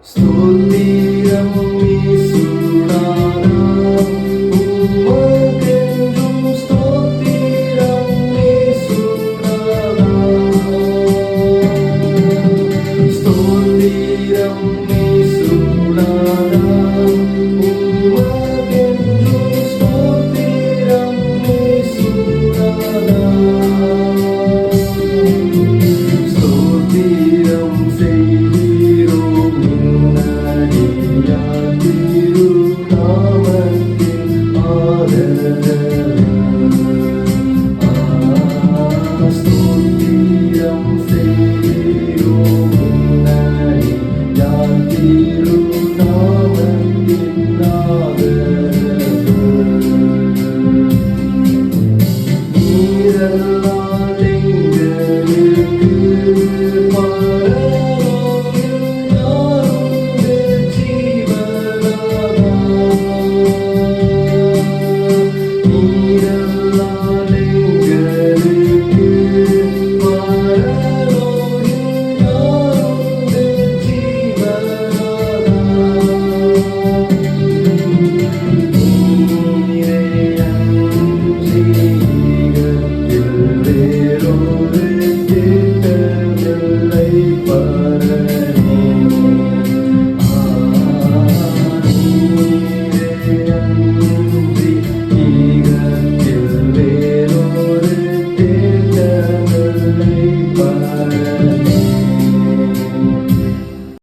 ஸ்தோத்திரம் இயேசுநாதா, உமக்கென்றும் ஸ்தோத்திரம் இயேசுநாதா. ஸ்தோத்திரம் இயேசுநாதா, உமக்கென்றும் ஸ்தோத்திரம் இயேசுநாதா. ஸ்தோத்திரம் செய்கிறோம் இன்னடியார் திருநாமத்தின் ஆதரவு. ஸ்தோத்திரம் செய்கிறோம் இன்னடியார்